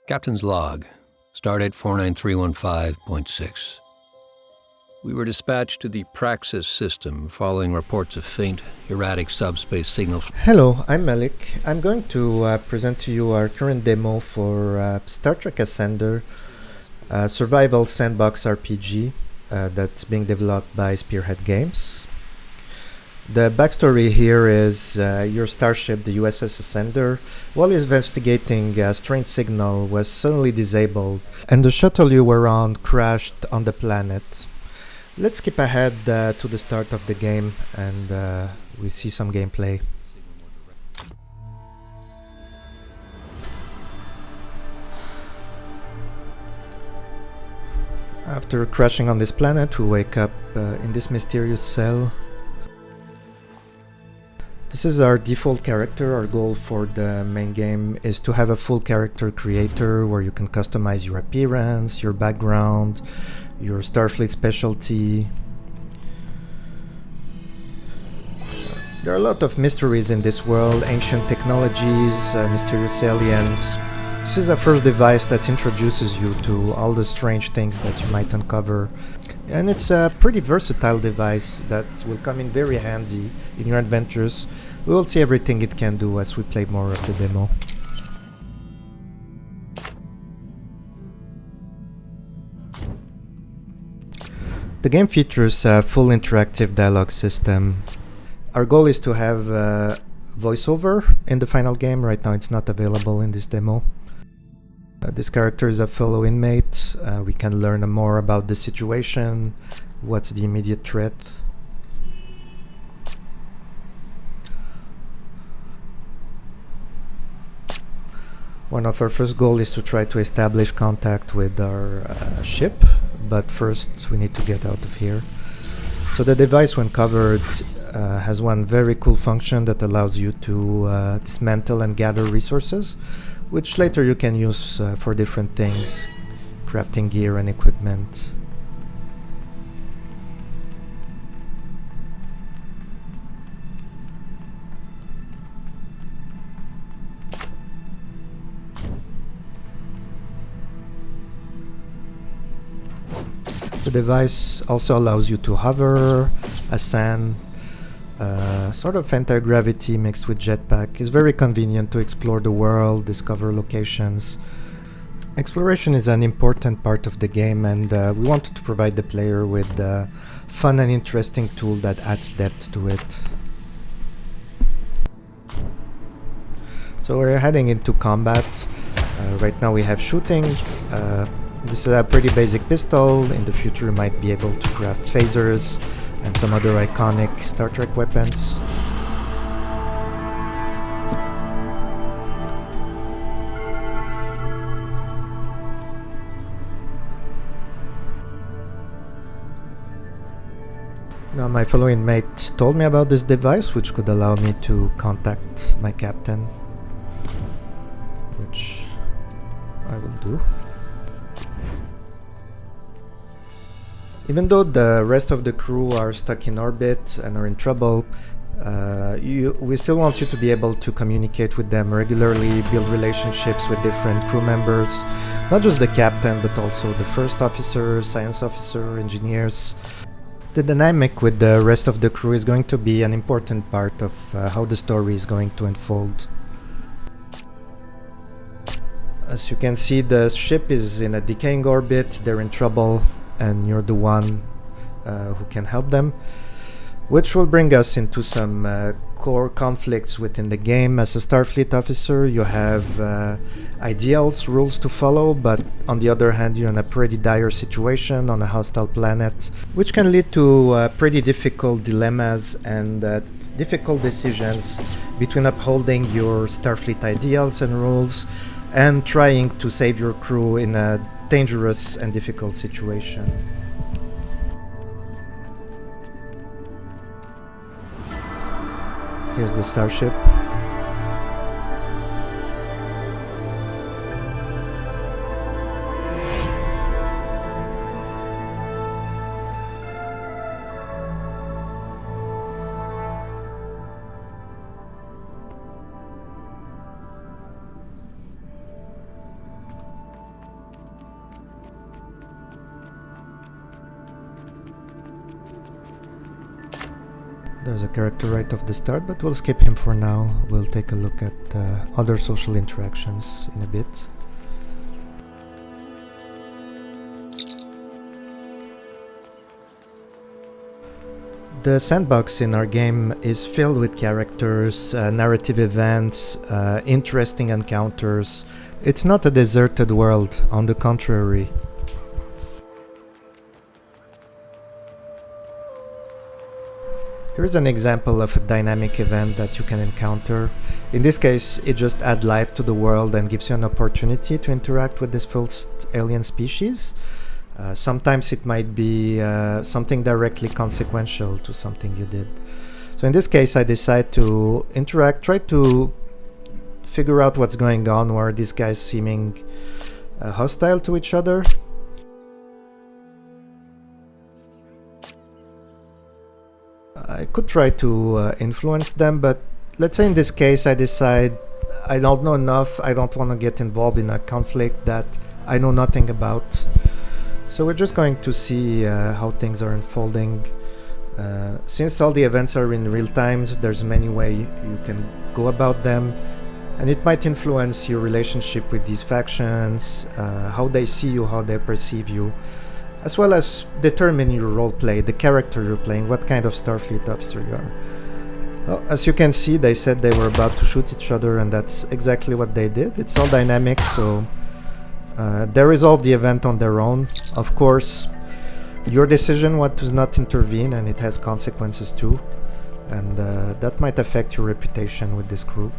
Captain's log, stardate 49315.6. We were dispatched to the Praxis system following reports of faint, erratic subspace signals. Hello, I'm Malik. I'm going to present to you our current demo for Star Trek Ascender, a survival sandbox RPG that's being developed by Spearhead Games. The backstory here is your starship, the USS Ascender, while investigating a strange signal, was suddenly disabled, and the shuttle you were on crashed on the planet. Let's skip ahead to the start of the game and we see some gameplay. After crashing on this planet, we wake up in this mysterious cell. This is our default character. Our goal for the main game is to have a full character creator where you can customize your appearance, your background, your Starfleet specialty. There are a lot of mysteries in this world, ancient technologies, mysterious aliens. This is a first device that introduces you to all the strange things that you might uncover. And it's a pretty versatile device that will come in very handy in your adventures. We will see everything it can do as we play more of the demo. The game features a full interactive dialogue system. Our goal is to have voiceover in the final game. Right now it's not available in this demo. This character is a fellow inmate. We can learn more about the situation, what's the immediate threat. One of our first goals is to try to establish contact with our ship, but first we need to get out of here. So the device, when covered, has one very cool function that allows you to dismantle and gather resources, which later you can use for different things, crafting gear and equipment. The device also allows you to hover, ascend, sort of anti-gravity mixed with jetpack. It's very convenient to explore the world, discover locations. Exploration is an important part of the game, and we wanted to provide the player with a fun and interesting tool that adds depth to it. So we're heading into combat. Right now we have shooting. This is a pretty basic pistol. In the future you might be able to craft phasers and some other iconic Star Trek weapons. Now my fellow inmate told me about this device, which could allow me to contact my captain, which I will do. Even though the rest of the crew are stuck in orbit and are in trouble, we still want you to be able to communicate with them regularly, build relationships with different crew members, not just the captain, but also the first officer, science officer, engineers. The dynamic with the rest of the crew is going to be an important part of how the story is going to unfold. As you can see, the ship is in a decaying orbit, they're in trouble, and you're the one who can help them, which will bring us into some core conflicts within the game. As a Starfleet officer, you have ideals, rules to follow, but on the other hand you're in a pretty dire situation on a hostile planet, which can lead to pretty difficult dilemmas and difficult decisions between upholding your Starfleet ideals and rules and trying to save your crew in a dangerous and difficult situation. Here's the starship. There's a character right off the start, but we'll skip him for now. We'll take a look at other social interactions in a bit. The sandbox in our game is filled with characters, narrative events, interesting encounters. It's not a deserted world, on the contrary. Here's an example of a dynamic event that you can encounter. In this case, it just adds life to the world and gives you an opportunity to interact with this first alien species. Sometimes it might be something directly consequential to something you did. So in this case, I decide to interact, try to figure out what's going on, where these guys seeming hostile to each other. I could try to influence them, but let's say in this case I decide I don't know enough, I don't want to get involved in a conflict that I know nothing about. So we're just going to see how things are unfolding. Since all the events are in real time, there's many ways you can go about them, and it might influence your relationship with these factions, how they see you, how they perceive you, as well as determine your role play, the character you're playing, what kind of Starfleet officer you are. Well, as you can see, they said they were about to shoot each other, and that's exactly what they did. It's all dynamic, so they resolve the event on their own. Of course, your decision what to not intervene, and it has consequences too, and that might affect your reputation with this group.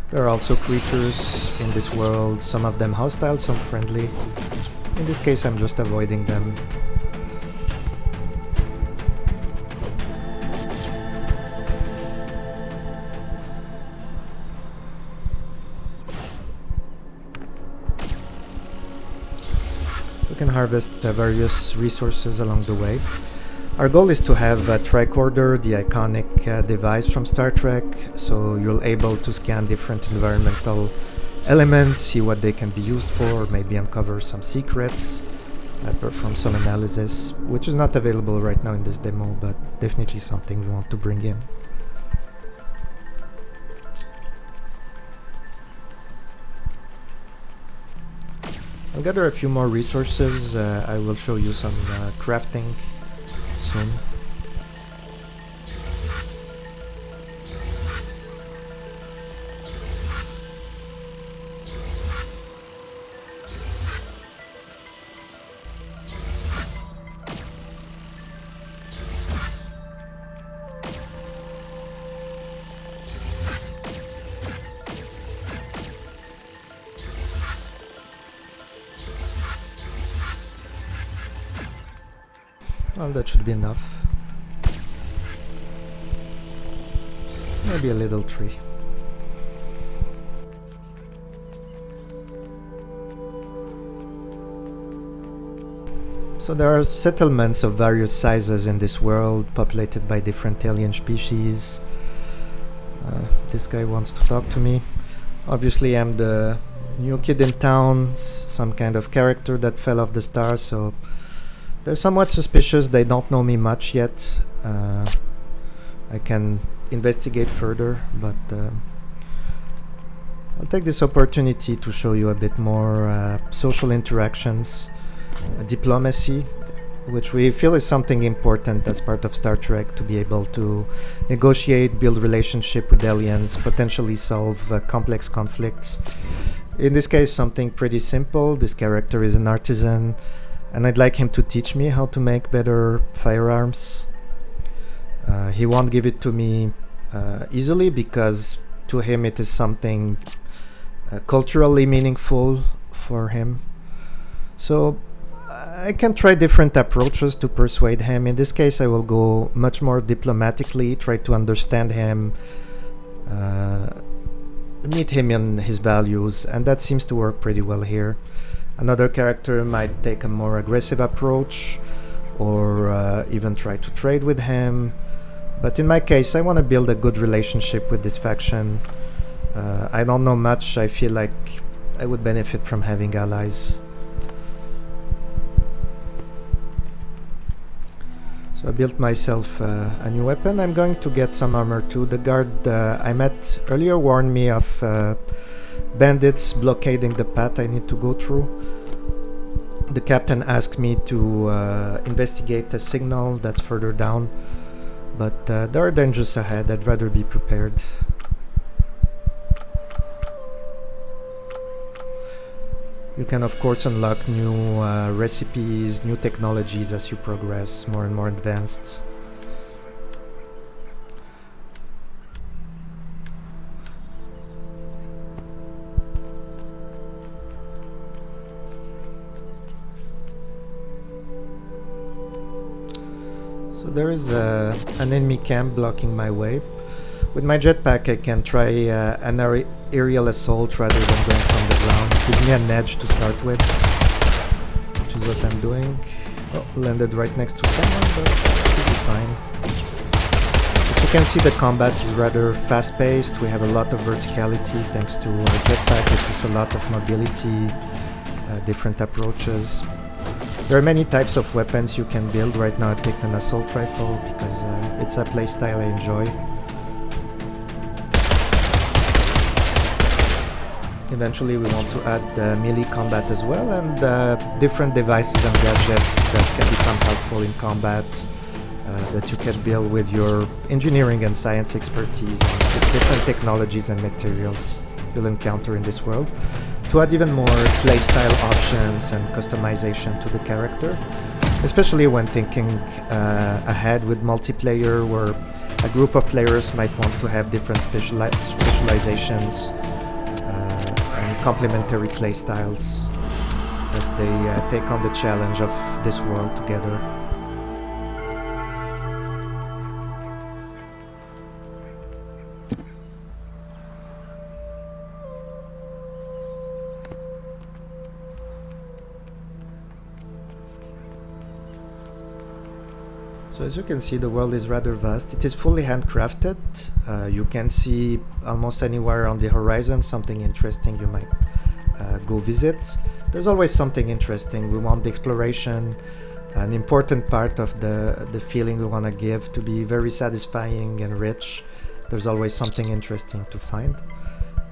There are also creatures in this world, some of them hostile, some friendly. In this case, I'm just avoiding them. We can harvest various resources along the way. Our goal is to have a tricorder, the iconic device from Star Trek, so you're able to scan different environmental elements, see what they can be used for, maybe uncover some secrets, perform some analysis, which is not available right now in this demo, but definitely something we want to bring in. I'll gather a few more resources. I will show you some crafting soon. Well, that should be enough. Maybe a little tree. So there are settlements of various sizes in this world, populated by different alien species. This guy wants to talk to me. Obviously I'm the new kid in town, some kind of character that fell off the star, so they're somewhat suspicious. They don't know me much yet. I can investigate further, but I'll take this opportunity to show you a bit more social interactions, diplomacy, which we feel is something important as part of Star Trek, to be able to negotiate, build relationship with aliens, potentially solve complex conflicts. In this case, something pretty simple. This character is an artisan, and I'd like him to teach me how to make better firearms. He won't give it to me easily, because to him it is something culturally meaningful for him. So I can try different approaches to persuade him. In this case, I will go much more diplomatically, try to understand him, meet him in his values, and that seems to work pretty well here. Another character might take a more aggressive approach, or even try to trade with him. But in my case, I want to build a good relationship with this faction, I don't know much. I feel like I would benefit from having allies. So I built myself a new weapon. I'm going to get some armor too. The guard I met earlier warned me of bandits blockading the path I need to go through. The captain asked me to investigate a signal that's further down, but there are dangers ahead. I'd rather be prepared. You can of course unlock new recipes, new technologies as you progress, more and more advanced. So there is an enemy camp blocking my way. With my jetpack I can try an aerial assault rather than going from the ground. It gives me an edge to start with, which is what I'm doing. Oh, landed right next to someone, but should be fine. As you can see, the combat is rather fast-paced. We have a lot of verticality thanks to our jetpack. This is a lot of mobility, different approaches. There are many types of weapons you can build. Right now I picked an assault rifle because it's a playstyle I enjoy. Eventually we want to add melee combat as well, and different devices and gadgets that can become helpful in combat, that you can build with your engineering and science expertise, and with different technologies and materials you'll encounter in this world, to add even more playstyle options and customization to the character, especially when thinking ahead with multiplayer, where a group of players might want to have different specializations, complementary playstyles as they take on the challenge of this world together. So as you can see, the world is rather vast. It is fully handcrafted. You can see almost anywhere on the horizon something interesting you might go visit. There's always something interesting. We want the exploration, an important part of the feeling we want to give, to be very satisfying and rich. There's always something interesting to find.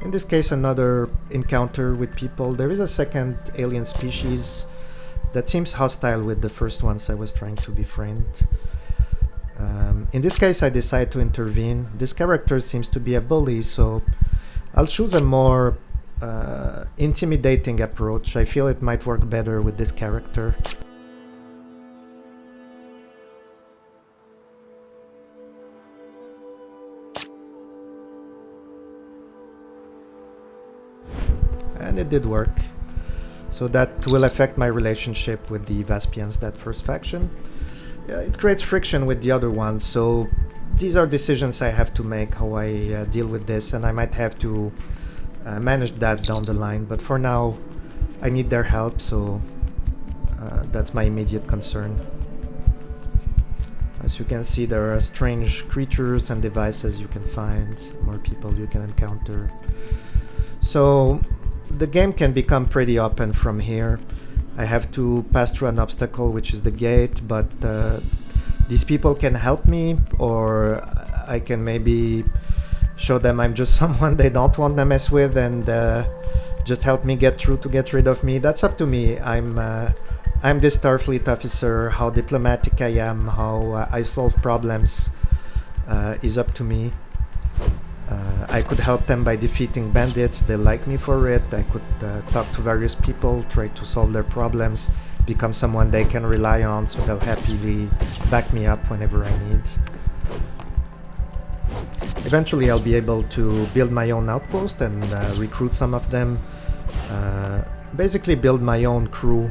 In this case, another encounter with people. There is a second alien species that seems hostile with the first ones I was trying to befriend. In this case I decide to intervene. This character seems to be a bully, so I'll choose a more intimidating approach. I feel it might work better with this character. And it did work. So that will affect my relationship with the Vaspians, that first faction. It creates friction with the other ones, so these are decisions I have to make, how I deal with this, and I might have to manage that down the line. But for now, I need their help, so that's my immediate concern. As you can see, there are strange creatures and devices you can find, more people you can encounter. So the game can become pretty open from here. I have to pass through an obstacle, which is the gate, but these people can help me, or I can maybe show them I'm just someone they don't want to mess with, and just help me get through to get rid of me. That's up to me. I'm this Starfleet officer. How diplomatic I am, how I solve problems is up to me. I could help them by defeating bandits. They like me for it. I could talk to various people, try to solve their problems, become someone they can rely on, so they'll happily back me up whenever I need. Eventually I'll be able to build my own outpost and recruit some of them. Basically build my own crew,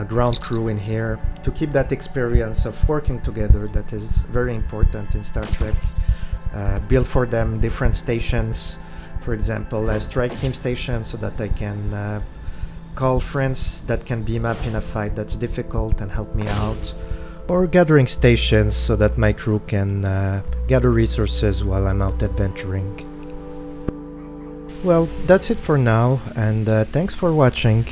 ground crew in here, to keep that experience of working together that is very important in Star Trek. Build for them different stations, for example a strike team station, so that I can call friends that can beam up in a fight that's difficult and help me out, or gathering stations so that my crew can gather resources while I'm out adventuring. Well, that's it for now, and thanks for watching.